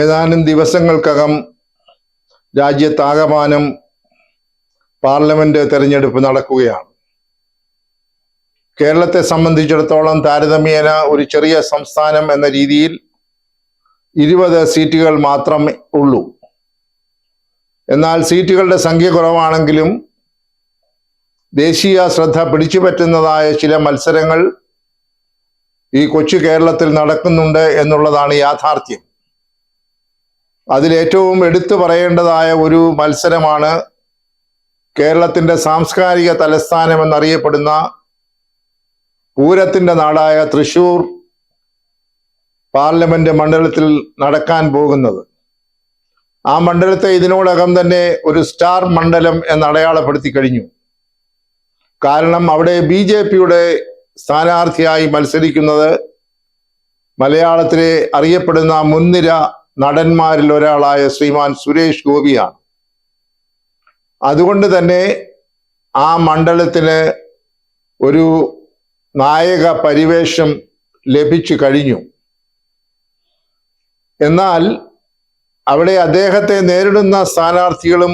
ഏതാനും ദിവസങ്ങൾക്കകം രാജ്യത്താകമാനം പാർലമെന്റ് തെരഞ്ഞെടുപ്പ് നടക്കുകയാണ്. കേരളത്തെ സംബന്ധിച്ചിടത്തോളം താരതമ്യേന ഒരു ചെറിയ സംസ്ഥാനം എന്ന രീതിയിൽ 20 സീറ്റുകൾ മാത്രമേ ഉള്ളൂ. എന്നാൽ സീറ്റുകളുടെ സംഖ്യ കുറവാണെങ്കിലും ദേശീയ ശ്രദ്ധ പിടിച്ചുപറ്റുന്നതായ ചില മത്സരങ്ങൾ ഈ കൊച്ചു കേരളത്തിൽ നടക്കുന്നുണ്ട് എന്നുള്ളതാണ് യാഥാർത്ഥ്യം. അതിലേറ്റവും എടുത്തു പറയേണ്ടതായ ഒരു മത്സരമാണ് കേരളത്തിന്റെ സാംസ്കാരിക തലസ്ഥാനം എന്നറിയപ്പെടുന്ന പൂരത്തിന്റെ നാടായ തൃശൂർ പാർലമെന്റ് മണ്ഡലത്തിൽ നടക്കാൻ പോകുന്നത്. ആ മണ്ഡലത്തെ ഇതിനോടകം തന്നെ ഒരു സ്റ്റാർ മണ്ഡലം എന്ന് അടയാളപ്പെടുത്തി കഴിഞ്ഞു. കാരണം അവിടെ BJPയുടെ സ്ഥാനാർത്ഥിയായി മത്സരിക്കുന്നത് മലയാളത്തിലെ അറിയപ്പെടുന്ന മുൻനിര നടന്മാരിൽ ഒരാളായ ശ്രീമാൻ സുരേഷ് ഗോപിയാണ്. അതുകൊണ്ട് തന്നെ ആ മണ്ഡലത്തിന് ഒരു നായക പരിവേഷം ലഭിച്ചു കഴിഞ്ഞു. എന്നാൽ അവിടെ അദ്ദേഹത്തെ നേരിടുന്ന സ്ഥാനാർത്ഥികളും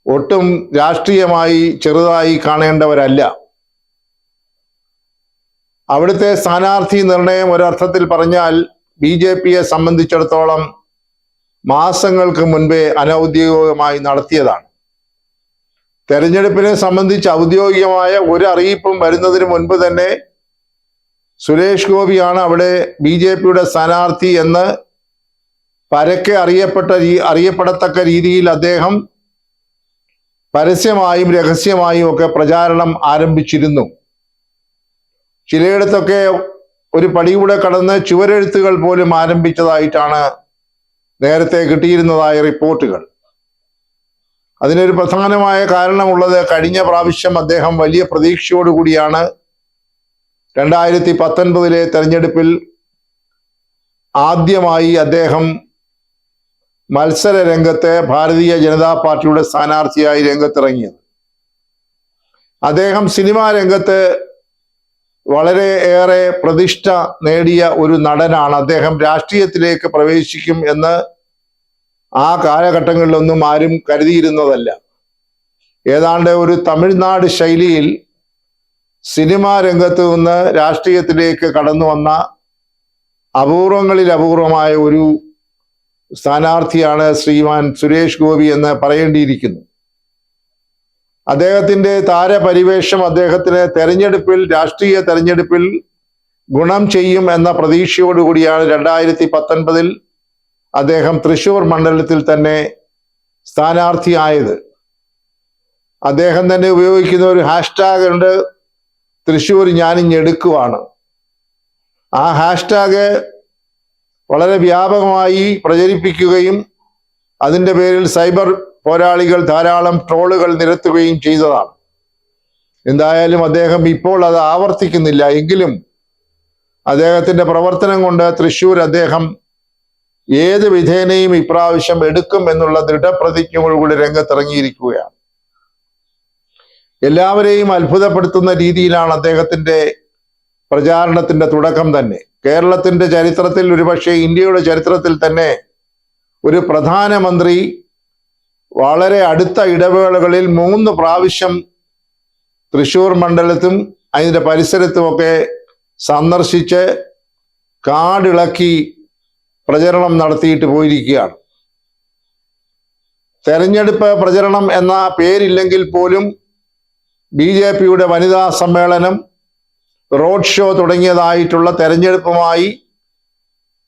ഒട്ടും രാഷ്ട്രീയമായി ചെറുതായി കാണേണ്ടവരല്ല. അവിടുത്തെ സ്ഥാനാർത്ഥി നിർണയം ഒരർത്ഥത്തിൽ പറഞ്ഞാൽ BJPയെ സംബന്ധിച്ചിടത്തോളം മാസങ്ങൾക്ക് മുൻപേ അനൗദ്യോഗികമായി നടത്തിയതാണ്. തെരഞ്ഞെടുപ്പിനെ സംബന്ധിച്ച് ഔദ്യോഗികമായ ഒരു അറിയിപ്പും വരുന്നതിന് മുൻപ് തന്നെ സുരേഷ് ഗോപിയാണ് അവിടെ BJPയുടെ സ്ഥാനാർത്ഥി എന്ന് പരക്കെ അറിയപ്പെടത്തക്ക രീതിയിൽ അദ്ദേഹം പരസ്യമായും രഹസ്യമായും ഒക്കെ പ്രചാരണം ആരംഭിച്ചിരുന്നു. ചിലയിടത്തൊക്കെ ഒരു പടികൂടെ കടന്ന് ചുവരെഴുത്തുകൾ പോലും ആരംഭിച്ചതായിട്ടാണ് നേരത്തെ കിട്ടിയിരുന്നതായ റിപ്പോർട്ടുകൾ. അതിനൊരു പ്രധാനമായ കാരണമുള്ളത് കഴിഞ്ഞ പ്രാവശ്യം അദ്ദേഹം വലിയ പ്രതീക്ഷയോടുകൂടിയാണ് 2019 തെരഞ്ഞെടുപ്പിൽ ആദ്യമായി അദ്ദേഹം മത്സര രംഗത്ത് ഭാരതീയ ജനതാ പാർട്ടിയുടെ സ്ഥാനാർത്ഥിയായി രംഗത്തിറങ്ങിയത്. അദ്ദേഹം സിനിമാ രംഗത്ത് വളരെ ഏറെ പ്രതിഷ്ഠ നേടിയ ഒരു നടനാണ്. അദ്ദേഹം രാഷ്ട്രീയത്തിലേക്ക് പ്രവേശിക്കും എന്ന് ആ കാലഘട്ടങ്ങളിലൊന്നും ആരും കരുതിയിരുന്നതല്ല. ഏതാണ്ട് ഒരു തമിഴ്നാട് ശൈലിയിൽ സിനിമാ രംഗത്ത് നിന്ന് രാഷ്ട്രീയത്തിലേക്ക് കടന്നു വന്ന അപൂർവങ്ങളിൽ അപൂർവമായ ഒരു സ്ഥാനാർത്ഥിയാണ് ശ്രീമാൻ സുരേഷ് ഗോപി എന്ന് പറയേണ്ടിയിരിക്കുന്നു. അദ്ദേഹത്തിന്റെ താരപരിവേഷം അദ്ദേഹത്തിന് രാഷ്ട്രീയ തെരഞ്ഞെടുപ്പിൽ ഗുണം ചെയ്യും എന്ന പ്രതീക്ഷയോടുകൂടിയാണ് 2019 അദ്ദേഹം തൃശൂർ മണ്ഡലത്തിൽ തന്നെ സ്ഥാനാർത്ഥിയായത്. അദ്ദേഹം തന്നെ ഉപയോഗിക്കുന്ന ഒരു ഹാഷ്ടാഗ് ഉണ്ട്, തൃശൂർ ഞാനിഞ്ഞെടുക്കുവാണ്. ആ ഹാഷ്ടാഗ് വളരെ വ്യാപകമായി പ്രചരിപ്പിക്കുകയും അതിൻ്റെ പേരിൽ സൈബർ പോരാളികൾ ധാരാളം ട്രോളുകൾ നിരത്തുകയും ചെയ്തതാണ്. എന്തായാലും അദ്ദേഹം ഇപ്പോൾ അത് ആവർത്തിക്കുന്നില്ല. എങ്കിലും അദ്ദേഹത്തിന്റെ പ്രവർത്തനം കൊണ്ട് തൃശ്ശൂർ അദ്ദേഹം ഏത് വിധേനയും ഇപ്രാവശ്യം എടുക്കും എന്നുള്ള ദൃഢപ്രതിജ്ഞയോടുകൂടി രംഗത്തിറങ്ങിയിരിക്കുകയാണ്. എല്ലാവരെയും അത്ഭുതപ്പെടുത്തുന്ന രീതിയിലാണ് അദ്ദേഹത്തിന്റെ പ്രചാരണത്തിന്റെ തുടക്കം തന്നെ. കേരളത്തിന്റെ ചരിത്രത്തിൽ, ഒരുപക്ഷെ ഇന്ത്യയുടെ ചരിത്രത്തിൽ തന്നെ ഒരു പ്രധാനമന്ത്രി വളരെ അടുത്ത ഇടവേളകളിൽ 3 പ്രാവശ്യം തൃശൂർ മണ്ഡലത്തും അതിൻ്റെ പരിസരത്തുമൊക്കെ സന്ദർശിച്ച് കാടിളക്കി പ്രചരണം നടത്തിയിട്ട് പോയിരിക്കുകയാണ്. തെരഞ്ഞെടുപ്പ് പ്രചരണം എന്ന പേരില്ലെങ്കിൽ പോലും BJPയുടെ വനിതാ സമ്മേളനം, റോഡ് ഷോ തുടങ്ങിയതായിട്ടുള്ള തെരഞ്ഞെടുപ്പുമായി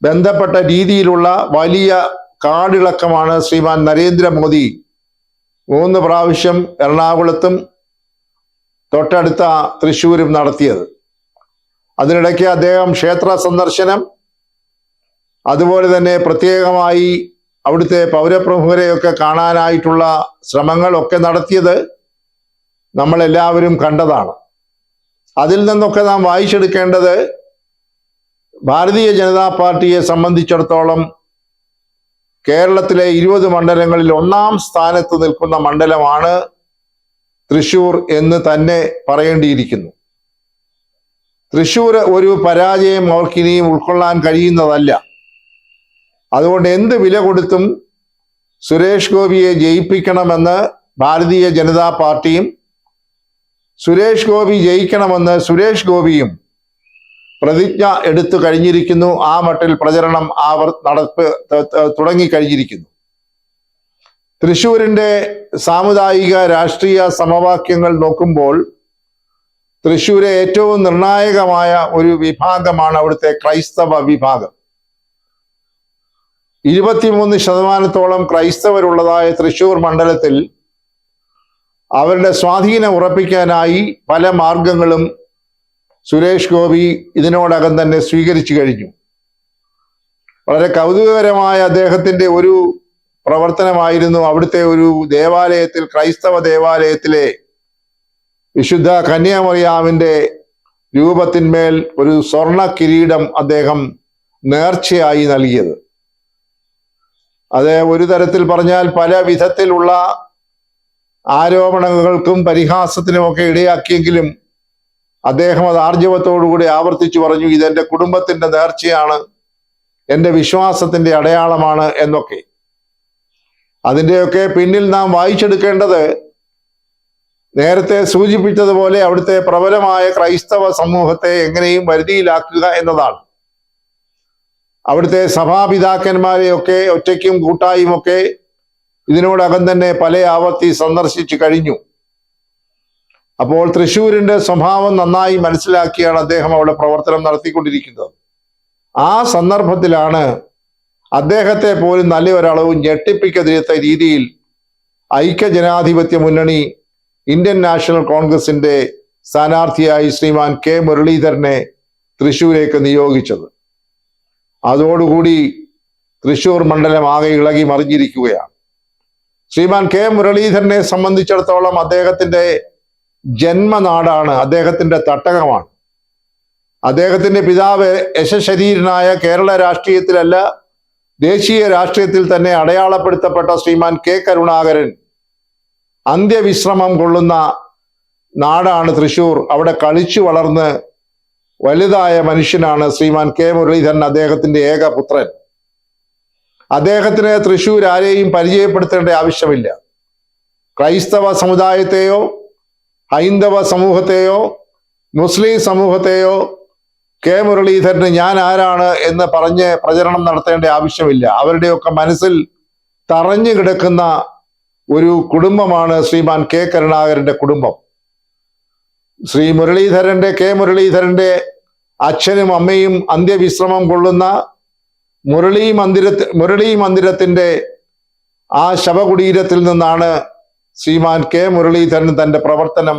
ബന്ധപ്പെട്ട രീതിയിലുള്ള വലിയ കാടിളക്കമാണ് ശ്രീമാൻ നരേന്ദ്രമോദി 3 പ്രാവശ്യം എറണാകുളത്തും തൊട്ടടുത്ത തൃശ്ശൂരും നടത്തിയത്. അതിനിടയ്ക്ക് അദ്ദേഹം ക്ഷേത്ര സന്ദർശനം, അതുപോലെ തന്നെ പ്രത്യേകമായി അവിടുത്തെ പൗരപ്രമുഖരെയൊക്കെ കാണാനായിട്ടുള്ള ശ്രമങ്ങളൊക്കെ നടത്തിയത് നമ്മളെല്ലാവരും കണ്ടതാണ്. അതിൽ നിന്നൊക്കെ നാം വായിച്ചെടുക്കേണ്ടത് ഭാരതീയ ജനതാ പാർട്ടിയെ സംബന്ധിച്ചിടത്തോളം കേരളത്തിലെ 20 മണ്ഡലങ്ങളിൽ 1ാം സ്ഥാനത്ത് നിൽക്കുന്ന മണ്ഡലമാണ് തൃശ്ശൂർ എന്ന് തന്നെ പറയേണ്ടിയിരിക്കുന്നു. തൃശ്ശൂർ ഒരു പരാജയം അവർക്കിനിയും ഉൾക്കൊള്ളാൻ കഴിയുന്നതല്ല. അതുകൊണ്ട് എന്ത് വില കൊടുത്തും സുരേഷ് ഗോപിയെ ജയിപ്പിക്കണമെന്ന് ഭാരതീയ ജനതാ പാർട്ടിയും സുരേഷ് ഗോപി ജയിക്കണമെന്ന് സുരേഷ് ഗോപിയും പ്രതിജ്ഞ എടുത്തു കഴിഞ്ഞിരിക്കുന്നു. ആ മട്ടിൽ പ്രചരണം തുടങ്ങിക്കഴിഞ്ഞിരിക്കുന്നു. തൃശ്ശൂരിന്റെ സാമുദായിക രാഷ്ട്രീയ സമവാക്യങ്ങൾ നോക്കുമ്പോൾ തൃശ്ശൂരെ ഏറ്റവും നിർണായകമായ ഒരു വിഭാഗമാണ് അവിടുത്തെ ക്രൈസ്തവ വിഭാഗം. 23% ക്രൈസ്തവരുള്ളതായ തൃശ്ശൂർ മണ്ഡലത്തിൽ അവരുടെ സ്വാധീനം ഉറപ്പിക്കാനായി പല മാർഗങ്ങളും സുരേഷ് ഗോപി ഇതിനോടകം തന്നെ സ്വീകരിച്ചു കഴിഞ്ഞു. വളരെ കൗതുകകരമായ അദ്ദേഹത്തിന്റെ ഒരു പ്രവർത്തനമായിരുന്നു അവിടുത്തെ ഒരു ദേവാലയത്തിൽ, ക്രൈസ്തവ ദേവാലയത്തിലെ വിശുദ്ധ കന്യാമറിയാമിന്റെ രൂപത്തിന്മേൽ ഒരു സ്വർണ കിരീടം അദ്ദേഹം നേർച്ചയായി നൽകിയത്. അത് ഒരു തരത്തിൽ പറഞ്ഞാൽ പല വിധത്തിലുള്ള ആരോപണങ്ങൾക്കും പരിഹാസത്തിനുമൊക്കെ ഇടയാക്കിയെങ്കിലും അദ്ദേഹം അത് ആർജവത്തോടുകൂടി ആവർത്തിച്ചു പറഞ്ഞു, ഇതെന്റെ കുടുംബത്തിന്റെ നേർച്ചയാണ്, എൻ്റെ വിശ്വാസത്തിന്റെ അടയാളമാണ് എന്നൊക്കെ. അതിൻ്റെയൊക്കെ പിന്നിൽ നാം വായിച്ചെടുക്കേണ്ടത് നേരത്തെ സൂചിപ്പിച്ചതുപോലെ അവിടുത്തെ പ്രബലമായ ക്രൈസ്തവ സമൂഹത്തെ എങ്ങനെയും വരുതിയിലാക്കുക എന്നതാണ്. അവിടുത്തെ സഭാപിതാക്കന്മാരെയൊക്കെ ഒറ്റയ്ക്കും കൂട്ടായുമൊക്കെ ഇതിനോടകം തന്നെ പല ആവർത്തി സന്ദർശിച്ചു കഴിഞ്ഞു. അപ്പോൾ തൃശ്ശൂരിന്റെ സ്വഭാവം നന്നായി മനസ്സിലാക്കിയാണ് അദ്ദേഹം അവിടെ പ്രവർത്തനം നടത്തിക്കൊണ്ടിരിക്കുന്നത്. ആ സന്ദർഭത്തിലാണ് അദ്ദേഹത്തെ പോലും നല്ല ഒരളവും ഞെട്ടിപ്പിക്കതിരുത്ത രീതിയിൽ ഐക്യജനാധിപത്യ മുന്നണി ഇന്ത്യൻ നാഷണൽ കോൺഗ്രസിന്റെ സ്ഥാനാർത്ഥിയായി ശ്രീമാൻ കെ മുരളീധരനെ തൃശ്ശൂരേക്ക് നിയോഗിച്ചത്. അതോടുകൂടി തൃശ്ശൂർ മണ്ഡലം ആകെ ഇളകി മറിഞ്ഞിരിക്കുകയാണ്. ശ്രീമാൻ കെ മുരളീധരനെ സംബന്ധിച്ചിടത്തോളം അദ്ദേഹത്തിന്റെ ജന്മനാടാണ്, അദ്ദേഹത്തിന്റെ തട്ടകമാണ്. അദ്ദേഹത്തിന്റെ പിതാവ് യശശരീരനായ കേരള രാഷ്ട്രീയത്തിലല്ല, ദേശീയ രാഷ്ട്രീയത്തിൽ തന്നെ അടയാളപ്പെടുത്തപ്പെട്ട ശ്രീമാൻ കെ കരുണാകരൻ അന്ത്യവിശ്രമം കൊള്ളുന്ന നാടാണ് തൃശ്ശൂർ. അവിടെ കളിച്ചു വളർന്ന് വലുതായ മനുഷ്യനാണ് ശ്രീമാൻ കെ മുരളീധരൻ, അദ്ദേഹത്തിന്റെ ഏക പുത്രൻ. അദ്ദേഹത്തിന് തൃശ്ശൂർ ആരെയും പരിചയപ്പെടുത്തേണ്ട ആവശ്യമില്ല. ക്രൈസ്തവ സമുദായത്തെയോ ഹൈന്ദവ സമൂഹത്തെയോ മുസ്ലിം സമൂഹത്തെയോ കെ മുരളീധരന് ഞാൻ ആരാണ് എന്ന് പറഞ്ഞ് പ്രചരണം നടത്തേണ്ട ആവശ്യമില്ല. അവരുടെയൊക്കെ മനസ്സിൽ തറഞ്ഞു കിടക്കുന്ന ഒരു കുടുംബമാണ് ശ്രീമാൻ കെ കരുണാകരന്റെ കുടുംബം. കെ മുരളീധരന്റെ അച്ഛനും അമ്മയും അന്ത്യവിശ്രമം കൊള്ളുന്ന മുരളി മന്ദിരത്തിന്റെ ആ ശവകുടീരത്തിൽ നിന്നാണ് ശ്രീമാൻ കെ മുരളീധരൻ തന്റെ പ്രവർത്തനം,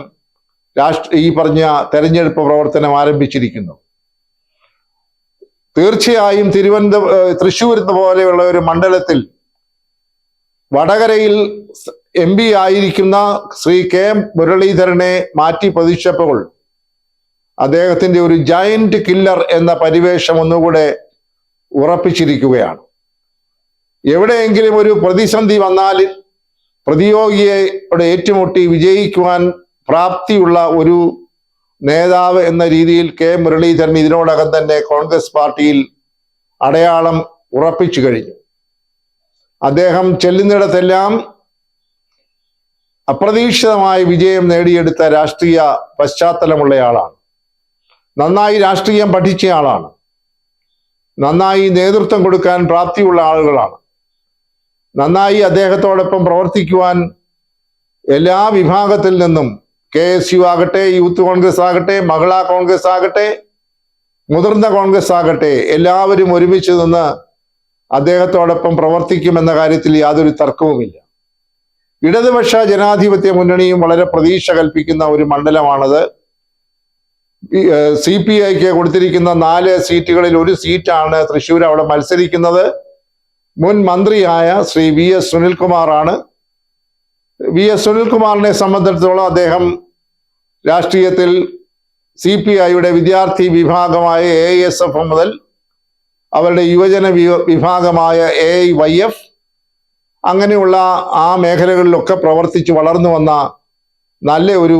ഈ പറഞ്ഞ തെരഞ്ഞെടുപ്പ് പ്രവർത്തനം ആരംഭിച്ചിരിക്കുന്നു. തീർച്ചയായും തൃശ്ശൂർ പോലെയുള്ള ഒരു മണ്ഡലത്തിൽ വടകരയിൽ MP ആയിരിക്കുന്ന ശ്രീ കെ മുരളീധരനെ മാറ്റി പ്രതിഷ്ഠിച്ചപ്പോൾ അദ്ദേഹത്തിന്റെ ഒരു ജയന്റ് കില്ലർ എന്ന പരിവേഷം ഒന്നുകൂടെ ഉറപ്പിച്ചിരിക്കുകയാണ്. എവിടെയെങ്കിലും ഒരു പ്രതിസന്ധി വന്നാൽ പ്രതിയോഗിയോട് ഏറ്റുമുട്ടി വിജയിക്കുവാൻ പ്രാപ്തിയുള്ള ഒരു നേതാവ് എന്ന രീതിയിൽ കെ മുരളീധരൻ ഇതിനോടകം തന്നെ കോൺഗ്രസ് പാർട്ടിയിൽ അടയാളം ഉറപ്പിച്ചു കഴിഞ്ഞു. അദ്ദേഹം ചെല്ലുന്നിടത്തെല്ലാം അപ്രതീക്ഷിതമായ വിജയം നേടിയെടുത്ത രാഷ്ട്രീയ പശ്ചാത്തലമുള്ളയാളാണ്. നന്നായി രാഷ്ട്രീയം പഠിച്ചയാളാണ്. നന്നായി നേതൃത്വം കൊടുക്കാൻ പ്രാപ്തിയുള്ള ആളുകളാണ്. നന്നായി അദ്ദേഹത്തോടൊപ്പം പ്രവർത്തിക്കുവാൻ എല്ലാ വിഭാഗത്തിൽ നിന്നും KSU ആകട്ടെ, യൂത്ത് കോൺഗ്രസ് ആകട്ടെ, മഹിളാ കോൺഗ്രസ് ആകട്ടെ, മുതിർന്ന കോൺഗ്രസ് ആകട്ടെ, എല്ലാവരും ഒരുമിച്ച് നിന്ന് അദ്ദേഹത്തോടൊപ്പം പ്രവർത്തിക്കുമെന്ന കാര്യത്തിൽ യാതൊരു തർക്കവുമില്ല. ഇടതുപക്ഷ ജനാധിപത്യ മുന്നണിയും വളരെ പ്രതീക്ഷ കൽപ്പിക്കുന്ന ഒരു മണ്ഡലമാണത്. CPIക്ക് കൊടുത്തിരിക്കുന്ന 4 സീറ്റുകളിൽ ഒരു സീറ്റാണ് തൃശ്ശൂർ അവിടെ മത്സരിക്കുന്നത്. മുൻ മന്ത്രിയായ ശ്രീ VS സുനിൽകുമാറാണ്. VS സുനിൽകുമാറിനെ സംബന്ധിച്ചിടത്തോളം അദ്ദേഹം രാഷ്ട്രീയത്തിൽ CPIയുടെ വിദ്യാർത്ഥി വിഭാഗമായ AISF മുതൽ അവരുടെ യുവജന വിഭാഗമായ AIYF അങ്ങനെയുള്ള ആ മേഖലകളിലൊക്കെ പ്രവർത്തിച്ച് വളർന്നു വന്ന നല്ല ഒരു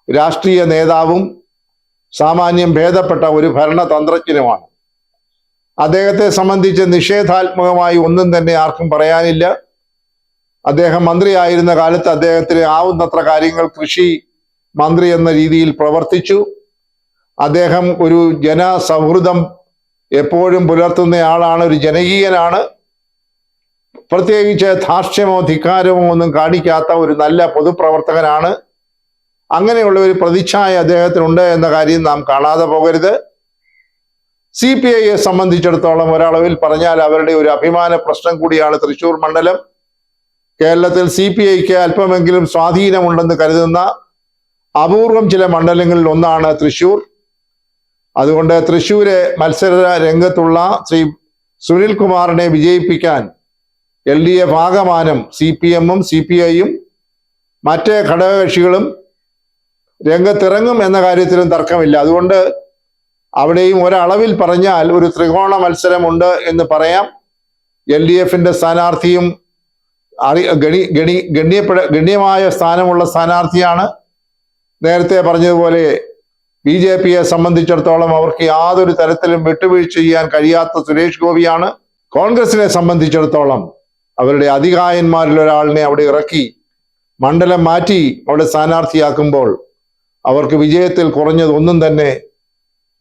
രാഷ്ട്രീയ നേതാവും സാമാന്യം ഭേദപ്പെട്ട ഒരു ഭരണതന്ത്രജ്ഞനുമാണ്. അദ്ദേഹത്തെ സംബന്ധിച്ച് നിഷേധാത്മകമായി ഒന്നും തന്നെ ആർക്കും പറയാനില്ല. അദ്ദേഹം മന്ത്രിയായിരുന്ന കാലത്ത് അദ്ദേഹത്തിന് ആവുന്നത്ര കാര്യങ്ങൾ കൃഷി മന്ത്രി എന്ന രീതിയിൽ പ്രവർത്തിച്ചു. അദ്ദേഹം ഒരു ജനസൗഹൃദം എപ്പോഴും പുലർത്തുന്നയാളാണ്, ഒരു ജനകീയനാണ്. പ്രത്യേകിച്ച് ധാർഷ്ട്യമോ ധിക്കാരമോ ഒന്നും കാണിക്കാത്ത ഒരു നല്ല പൊതുപ്രവർത്തകനാണ്. അങ്ങനെയുള്ള ഒരു പ്രതിച്ഛായ അദ്ദേഹത്തിനുണ്ട് എന്ന കാര്യം നാം കാണാതെ പോകരുത്. CPIയെ സംബന്ധിച്ചിടത്തോളം ഒരളവിൽ പറഞ്ഞാൽ അവരുടെ ഒരു അഭിമാന പ്രശ്നം കൂടിയാണ് തൃശൂർ മണ്ഡലം. കേരളത്തിൽ CPIക്ക് അല്പമെങ്കിലും സ്വാധീനമുണ്ടെന്ന് കരുതുന്ന അപൂർവം ചില മണ്ഡലങ്ങളിൽ ഒന്നാണ് തൃശൂർ. അതുകൊണ്ട് തൃശൂരെ മത്സര രംഗത്തുള്ള ശ്രീ സുനിൽകുമാറിനെ വിജയിപ്പിക്കാൻ LDF ആകമാനം CPM-ഉം CPIയും മറ്റ് ഘടകകക്ഷികളും രംഗത്തിറങ്ങും എന്ന കാര്യത്തിലും തർക്കമില്ല. അതുകൊണ്ട് അവിടെയും ഒരളവിൽ പറഞ്ഞാൽ ഒരു ത്രികോണ മത്സരമുണ്ട് എന്ന് പറയാം. LDFന്റെ സ്ഥാനാർത്ഥിയും ഗണ്യമായ സ്ഥാനമുള്ള സ്ഥാനാർത്ഥിയാണ്. നേരത്തെ പറഞ്ഞതുപോലെ BJPയെ സംബന്ധിച്ചിടത്തോളം അവർക്ക് യാതൊരു തരത്തിലും വിട്ടുവീഴ്ച ചെയ്യാൻ കഴിയാത്ത സുരേഷ് ഗോപിയാണ്. കോൺഗ്രസിനെ സംബന്ധിച്ചിടത്തോളം അവരുടെ അധികായന്മാരിൽ ഒരാളിനെ അവിടെ ഇറക്കി മണ്ഡലം മാറ്റി അവിടെ സ്ഥാനാർത്ഥിയാക്കുമ്പോൾ അവർക്ക് വിജയത്തിൽ കുറഞ്ഞതൊന്നും തന്നെ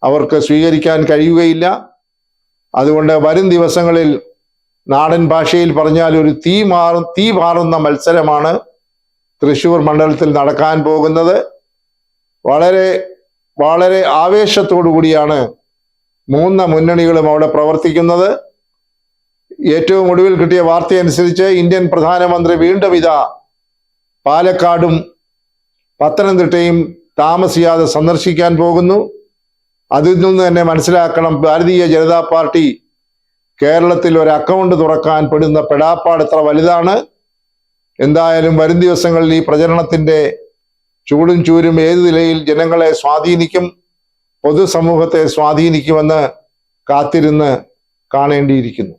അവർക്ക് സ്വീകരിക്കാൻ കഴിയുകയില്ല. അതുകൊണ്ട് വരും ദിവസങ്ങളിൽ നാടൻ ഭാഷയിൽ പറഞ്ഞാൽ ഒരു തീ പാറുന്ന മത്സരമാണ് തൃശൂർ മണ്ഡലത്തിൽ നടക്കാൻ പോകുന്നത്. വളരെ വളരെ ആവേശത്തോടു കൂടിയാണ് മൂന്ന് മുന്നണികളും അവിടെ പ്രവർത്തിക്കുന്നത്. ഏറ്റവും ഒടുവിൽ കിട്ടിയ വാർത്തയനുസരിച്ച് ഇന്ത്യൻ പ്രധാനമന്ത്രി വീണ്ടും ഇതാ പാലക്കാടും പത്തനംതിട്ടയും താമസിയാതെ സന്ദർശിക്കാൻ പോകുന്നു. അതിൽ നിന്ന് തന്നെ മനസ്സിലാക്കണം ഭാരതീയ ജനതാ പാർട്ടി കേരളത്തിൽ ഒരു അക്കൗണ്ട് തുറക്കാൻ പെടുന്ന പെടാപ്പാട് എത്ര വലുതാണ്. എന്തായാലും വരും ദിവസങ്ങളിൽ ഈ പ്രചരണത്തിന്റെ ചൂടും ചൂരും ഏത് നിലയിൽ ജനങ്ങളെ സ്വാധീനിക്കും, പൊതുസമൂഹത്തെ സ്വാധീനിക്കുമെന്ന് കാത്തിരുന്ന് കാണേണ്ടിയിരിക്കുന്നു.